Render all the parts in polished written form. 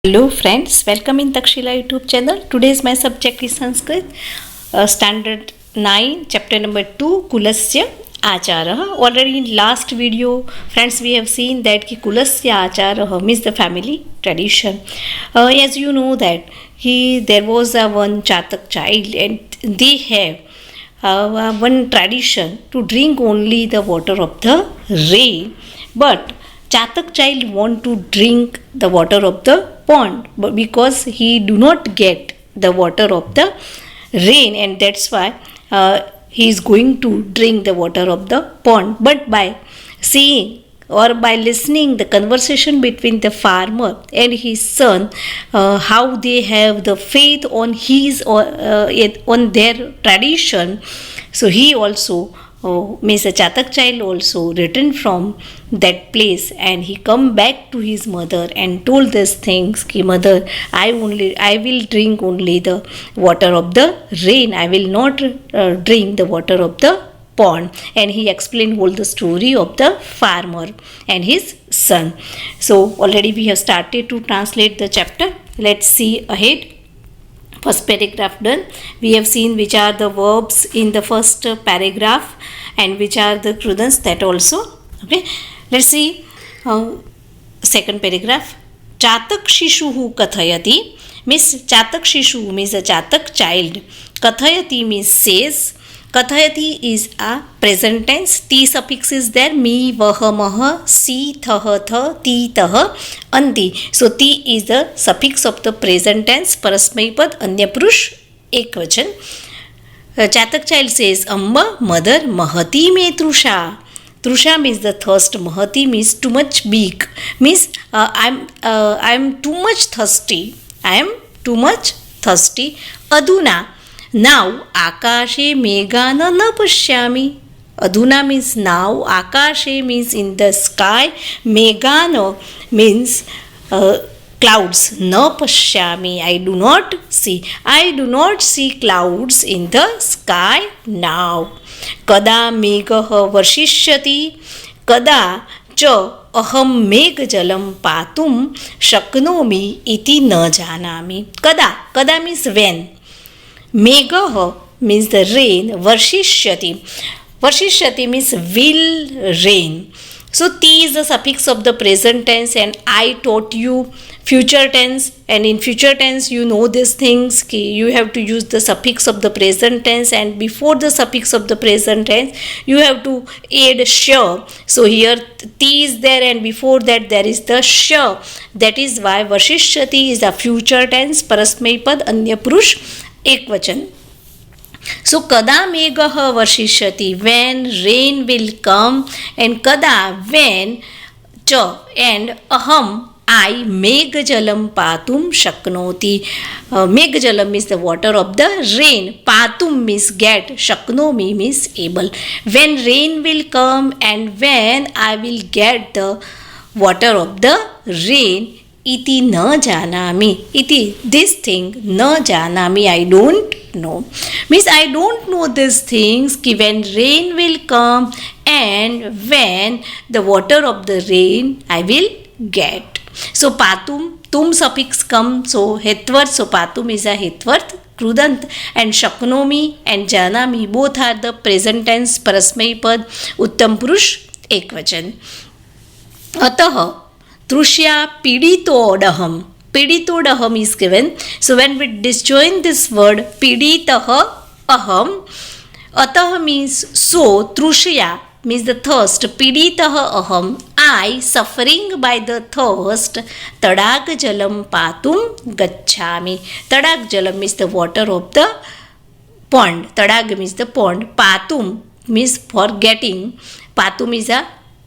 Hello friends, welcome in Takshila YouTube channel. Today's my subject is Sanskrit, standard 9, chapter number 2, Kulasya Acharah. Already in last video, friends, we have seen that ki Kulasya Acharah means the family tradition. As you know that there was a one Chatak child and they have one tradition to drink only the water of the rain, but Chatak child want to drink the water of the pond, but because he do not get the water of the rain, and that's why he is going to drink the water of the pond. But by seeing or by listening the conversation between the farmer and his son, how they have the faith on his or on their tradition, so he also means a Chatak child also returned from that place, and he come back to his mother and told these things ki mother, I will drink only the water of the rain, I will not drink the water of the pond. And he explained all the story of the farmer and his son. So already we have started to translate the chapter. Let's see ahead. First paragraph done. We have seen which are the verbs in the first paragraph and which are the crudence, that also. Okay. Let's see second paragraph. Chatak shishuhu kathayati means Chatak shishu means a Chatak child. Kathayati means says. Kathayati is a present tense. Ti suffix is there. Mi, vaha, maha, si, thaha, tha, ti, taha, anti. So ti is the suffix of the present tense. Parasmaipad, anya purush, ekvachan. Chatak child says Amma, mother, mahati me trusha. Trusha means the thirst. Mahati means too much big. Means I'm too much thirsty. I am too much thirsty. Aduna. Now, akashe megana na pashyami. Aduna means now, akashe means in the sky, megana means clouds. Na pashyami, I do not see. I do not see clouds in the sky now. Kada megah varshishyati. Kada cha aham meg jalam patum shaknomi iti na janami. Kada means when. Megah means the rain. Varshishyati. Varshishyati means will rain. So T is the suffix of the present tense, and I taught you future tense, and in future tense you know these things. You have to use the suffix of the present tense, and before the suffix of the present tense you have to add sha. So here T is there and before that there is the sha. That is why Varshishyati is a future tense. Parasmaipad, anya purush, ekvachan. So kada megah varshishyati, when rain will come, and kada when cha, and aham I megjalam patum shaknoti. Megjalam means the water of the rain. Patum means get. Shaknomi means able. When rain will come and when I will get the water of the rain. Iti na janami. Iti, this thing, na janami, I don't know. Means I don't know these things ki when rain will come and when the water of the rain I will get. So patum, tum suffix come, so hetvarth, so patum is a hetvarth, krudant, and shaknomi and janami both are the present tense. Parasmaipad, uttam purush, ekvachan. Atah Trushya piditodaham. Piditodaham is given. So when we disjoin this word piditaha aham, atah means so, Trushya means the thirst, piditaha aham, I suffering by the thirst, tadag jalam patum gacchami. Tadag jalam means the water of the pond. Tadag means the pond. Patum means for getting. Patum is a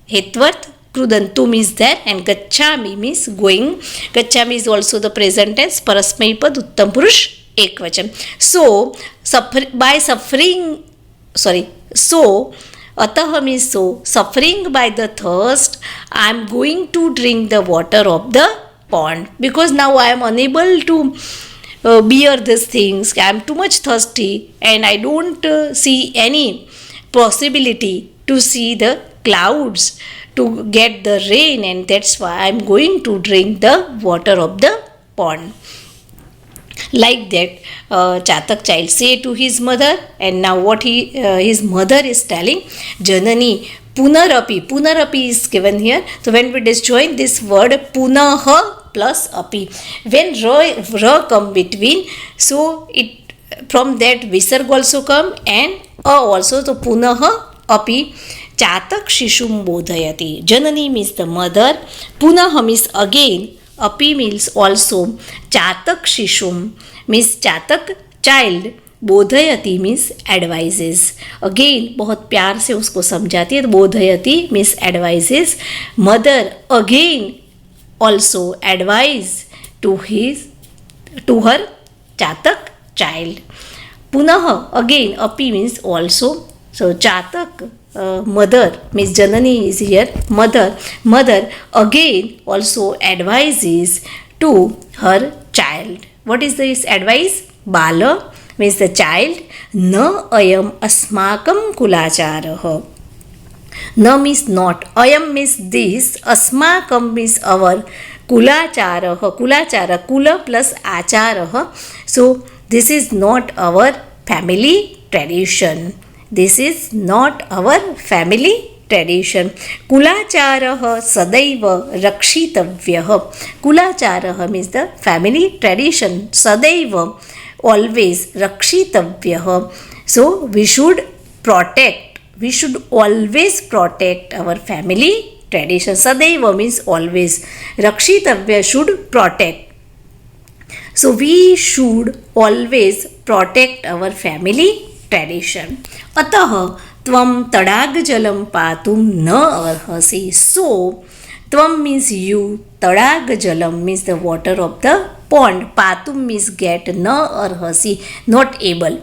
hetvarth. Krudantum is there, and gacchami means going. Gacchami is also the present tense. Parasmaipad, uttam purush, ekvachan. So atah means so, suffering by the thirst, I am going to drink the water of the pond, because now I am unable to bear these things. I am too much thirsty and I don't see any possibility to see the clouds to get the rain, and that's why I am going to drink the water of the pond. Like that, Chatak child say to his mother, and now what his mother is telling, Janani punarapi. Punarapi is given here. So when we disjoin this word punaha plus api, when ra come between, so it from that visarg also come and a also. So punaha api Chatak shishum bodhayati. Janani means the mother, punaha means again, api means also, Chatak shishum means Chatak child, बोधयति means advises. Again बहुत प्यार से उसको समझाती है. बोधयति means advises. Mother again also advise to her Chatak child. पुनः again अपी means also. So Chatak mother means Janani is here, mother again also advises to her child. What is this advice? Bala means the child. Na ayam asmakam kulacharah. Na means not, ayam means this, asmakam means our, kulacharah, kulachara, kula plus acharah. So this is not our family tradition. This is not our family tradition. Kulacharah sadaiva rakshitavyah. Kulacharah means the family tradition. Sadaiva always, rakshitavyah. So we should protect, we should always protect our family tradition. Sadaiva means always. Rakshitavya should protect. So we should always protect our family tradition. अतः त्वं तडाग जलम पातुम न अर्हसि. So त्वं means you, तडाग Jalam means the water of the pond, Patum means get, न अर्हसि not able.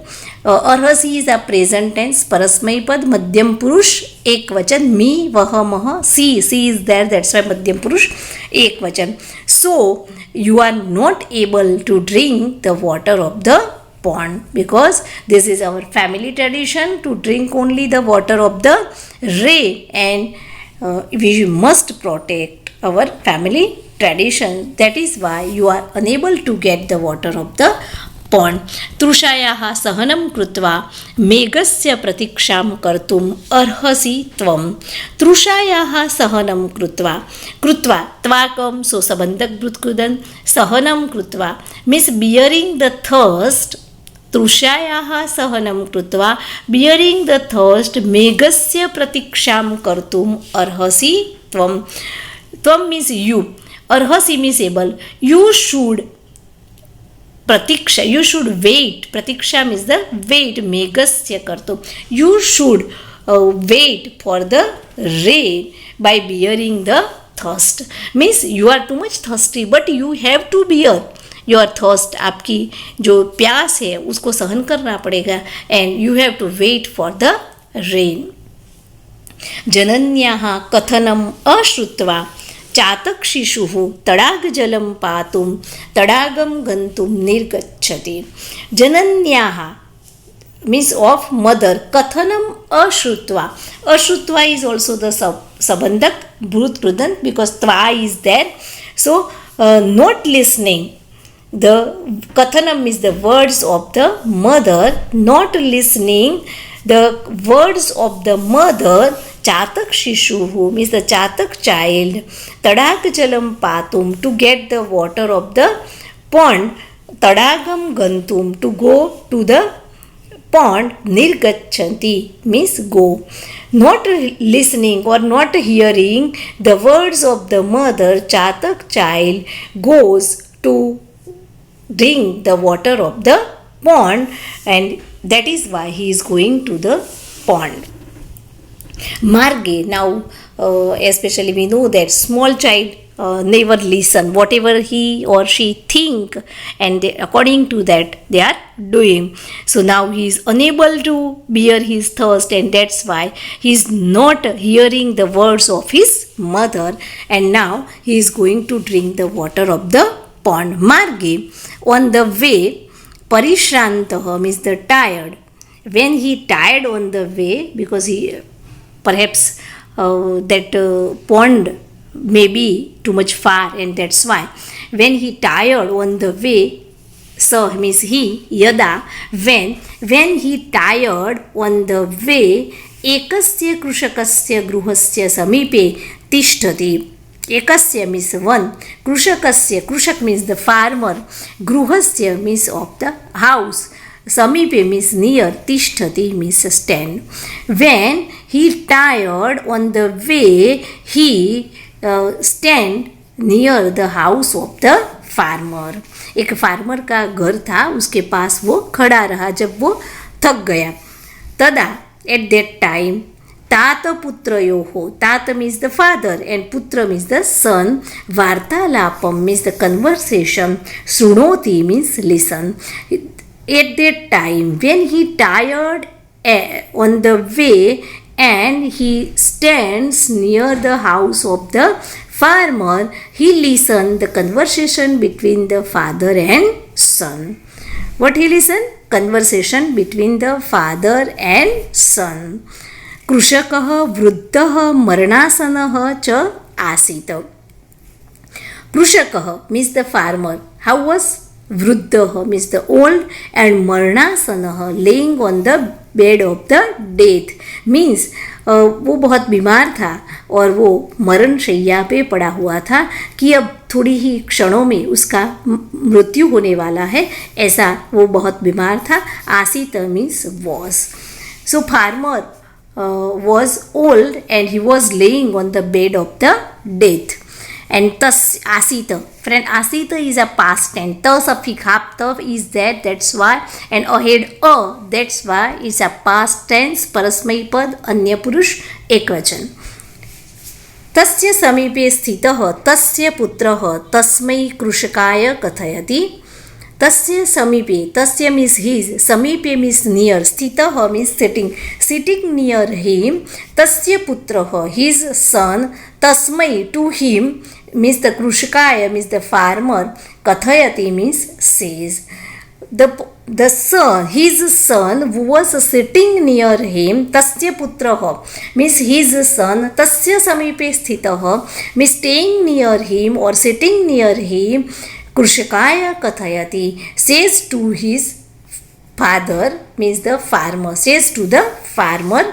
अर्हसि is a present tense, परस्मय पद, मध्यम पुरुष एक वचन, मी वह मह, सी is there, that's why मध्यम पुरुष एक वचन. So you are not able to drink the water of the pond, because this is our family tradition to drink only the water of the rain, and we must protect our family tradition. That is why you are unable to get the water of the pond. तृषायाः सहनं कृत्वा मेघस्य प्रतीक्षां कर्तुम् अर्हसि त्वं. तृषायाः सहनं कृत्वा, कृत्वा त्वाकं सो सबन्धक भृत्कृदन्, सहनं कृत्वा means bearing the thirst. तृषायाः सहनं कृत्वा bearing the thirst, मेघस्य प्रतीक्षां कर्तुम् अर्हसि त्वं. त्वं मीन्स यू, अर्हसि मीन्स एबल. यू शुड प्रतीक्षा, यू शुड वेट, प्रतीक्षा मीन्स द वेट, मेघस्य कर्तुम्, you should wait for the rain by bearing the thirst. means you are too much thirsty but you have to bear your thirst. आपकी जो प्यास है उसको सहन करना पड़ेगा, and you have to wait for the rain. जनन्याः कथनम् अश्रुत्वा चातक शिशुः तडागजलं पातुं तडागं गन्तुं निर्गच्छति. जनन्याः means of mother, kathanam ashruttva. Ashruttva is also the sabandhak bhrut prudant because tva is there. So not listening. The kathanam is the words of the mother, not listening the words of the mother. Chatak shishuhu means the chatak child. Tadak jalam patum to get the water of the pond. Tadagam gantum to go to the pond. Nirgachanti means go. Not listening or not hearing the words of the mother, Chatak child goes to drink the water of the pond, and that is why he is going to the pond. Marge, now especially we know that small child never listen, whatever he or she think, and they, according to that they are doing. So now he is unable to bear his thirst, and that's why he is not hearing the words of his mother, and now he is going to drink the water of the pond. Marge, on the way, parishrantah means the tired. When he tired on the way, because he perhaps that pond may be too much far, and that's why when he tired on the way, so means he yada when he tired on the way ekasya कृषकस्य गृहस्य समीपे तिष्ठति. एकस्य means one, कृषकस्य कृषक means the farmer, गृहस्य means of the house, समीपे means near, तिष्ठति means stand. When he tired on the way he stand near the house of the farmer. एक farmer का घर था, उसके पास वो खड़ा रहा जब वो थक गया. तदा एट दैट टाइम तात पुत्रयोः, तात मीन्स द फादर एंड पुत्र मीन्स द सन, वार्तालापम मीन्स द कन्वर्सेशन, शृणोति means listen. At that time when he tired on the way and he stands near the house of the farmer, he listened the conversation between the father and son. What he listened? Conversation between the father and son. कृषकः वृद्धः मरणासनः च आसीत्. कृषकः means the farmer. How was? वृद्धः means the old and मरणासनः laying on the bed of the death means वो बहुत बीमार था और वो मरण शैया पे पड़ा हुआ था कि अब थोड़ी ही क्षणों में उसका मृत्यु होने वाला है, ऐसा वो बहुत बीमार था. आसीत means was. So farmer was old and he was laying on the bed of the death. And tas asita, friend, asita is a past tense. Ta suffix half ta is that, that's why, and ahead that's why it's a past tense. परस्मैपद पद अन्य पुरुष एकवचन. तस्य समीपे स्थितः तस्य पुत्रः तस्मै कृषकाय कथयति. तस्य समीपे, तस्य means his, समीपे means near, स्थितः means sitting, sitting near him. तस्य पुत्रः his son, तस्मै to him means the कृषकाय means the farmer, कथयति means says. The son, his son who was sitting near him, तस्य पुत्रः means his son, तस्य समीपे स्थितः means staying near him or sitting near him, कृषकाय कथयति says to his father means the farmer, says to the farmer.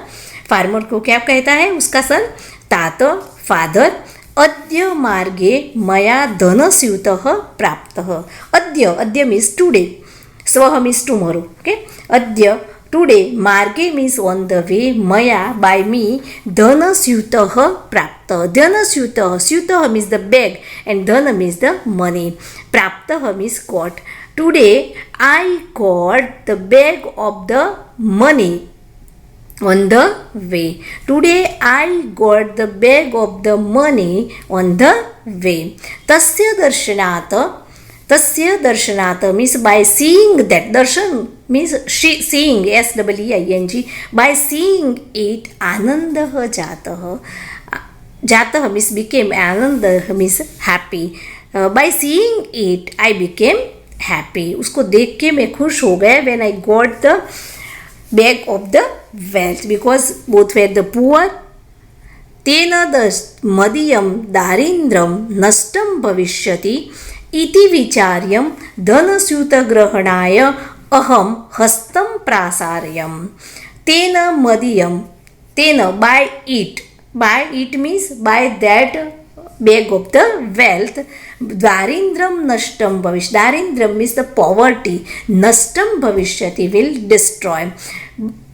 Farmer को क्या कहता है उसका सन? तात, फादर. अद्य मार्गे मया धनस्यूतः प्राप्तः. अद्य, अद्य मीन्स टुडे, स्वः मीन्स टुमोरो. ओके, अद्य टुडे, मार्गे मीन्स ऑन द वे, मया बाय मी, धनस्यूतः प्राप्त. धनस्यूतः, स्यूतः मीन्स द बैग एंड धन मीन्स द मनी. प्राप्तः means got. Today I got the bag of the money on the way. Today I got the bag of the money on the way. Tasya darshanat, tasya darshanat means by seeing that. Darshan means seeing, SEEING. By seeing it anandah jatah. Jatah means became, anandah means happy. By seeing it I became happy. उसको देख के मैं खुश हो गया. When I got the bag of the wealth, because both were the poor. तेन मदीयं दारिद्र्यं नष्टं भविष्यति इति विचार्यं धनस्यूतग्रहणाय अहं हस्तं प्रासारयम्. तेन मदीयं, तेन by it means by that bag of the wealth. दारिद्र्यं नष्टं भविष्यति, दारिद्र्यं means the poverty, नष्टं भविष्यति will destroy.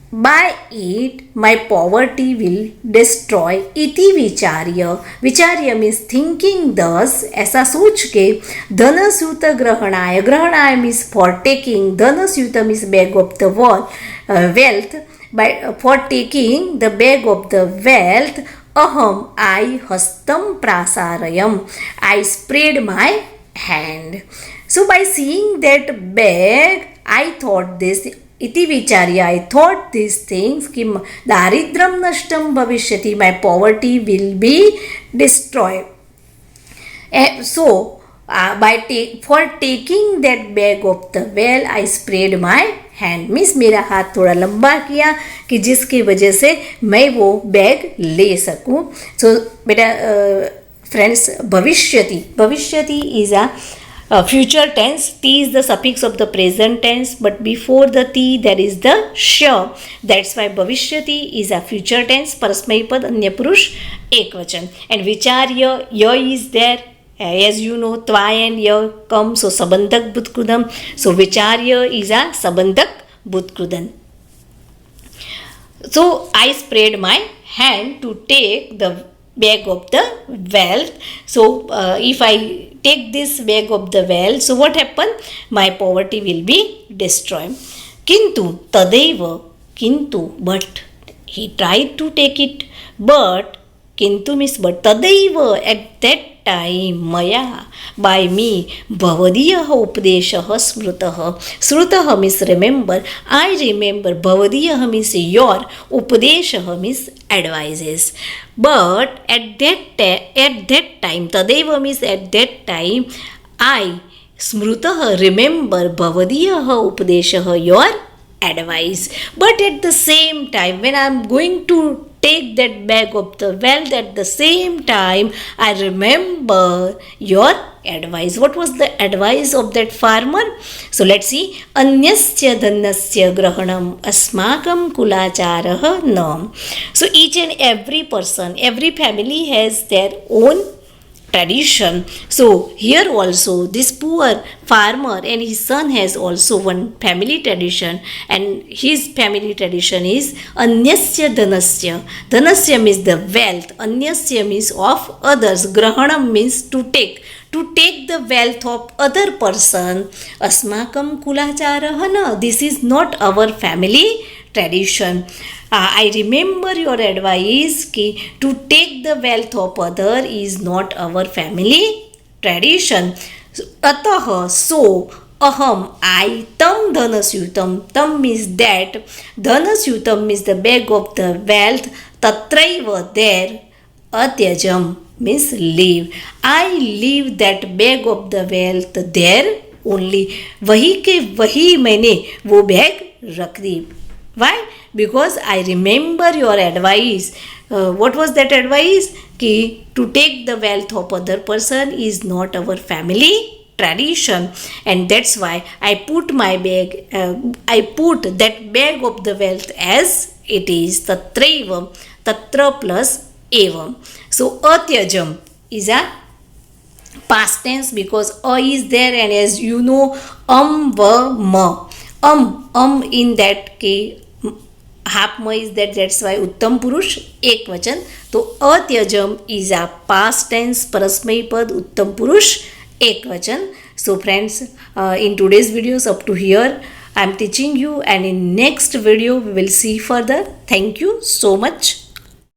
By it my poverty will destroy. इति विचार्य, विचार्य means thinking thus, ऐसा सोच के, धनस्यूत ग्रहणाय, ग्रहणाय means for taking, धनस्यूत means bag of the wealth. By for taking the bag of the wealth, aham I hastam prasarayam, I spread my hand. So by seeing that bag I thought this, इति विचार्य, I thought these things कि दारिद्र्यं नष्टं भविष्यति, my poverty will be destroyed. So for taking that bag of the well I spread my hand, means मेरा हाथ थोड़ा लंबा किया कि जिसकी वजह से मैं वो बैग ले सकूं. So बेटा Friends, bhavishyati is a future tense. T is the suffix of the present tense, but before the T there is the sh. That's why bhavishyati is a future tense. Parasmaipad anya purush ekvachan. And vicharya, ya is there. As you know, tva and ya come, so sabandhak bhutkrudam. So vicharya is a sabandhak bhutkrudam. So I spread my hand to take the bag of the wealth. So if I take this bag of the wealth, so what happen? My poverty will be destroyed. Kintu tadeva, kintu, but he tried to take it, but kintu means but, tadeva, at that time, maya, by me, bhavadiyah upadeshah smrutah. Smrutah means remember, I remember. Bhavadiyah means your, upadeshah means advices. But at that time, tadeva means at that time, I, smrutah, remember, bhavadiyah upadeshah, your advice. But at the same time, when I am going to take that bag of the wealth, at the same time I remember your advice. What was the advice of that farmer? So let's see. Anyasya dhanasya grahanam asmakam kulacharah nam. So each and every person, every family has their own tradition. So here also this poor farmer and his son has also one family tradition, and his family tradition is anyasya dhanasya. Dhanasya means the wealth, anyasya means of others, grahanam means to take the wealth of other person. Asmakam kulacharah na, this is not our family tradition. I remember your advice ki to take the wealth of other is not our family tradition. Atah, so aham, I, tam dhanasyutam, tam means that, dhanasyutam means the bag of the wealth, tatraiva, there, atyajam means leave, I leave that bag of the wealth there only. वही के वही मैंने वो bag रख दी. Why? Because I remember your advice. What was that advice? Ki to take the wealth of other person is not our family tradition, and that's why I put my bag, I put that bag of the wealth as it is. Tatraivam, tatra plus evam. So atyajam is a past tense because a is there, and as you know, va ma, in that case half ma is that, that's why uttam purush ekvachan. So atyajam is a past tense parasmay pad uttam purush ekvachan. So friends, in today's videos up to here I am teaching you, and in next video we will see further. Thank you so much.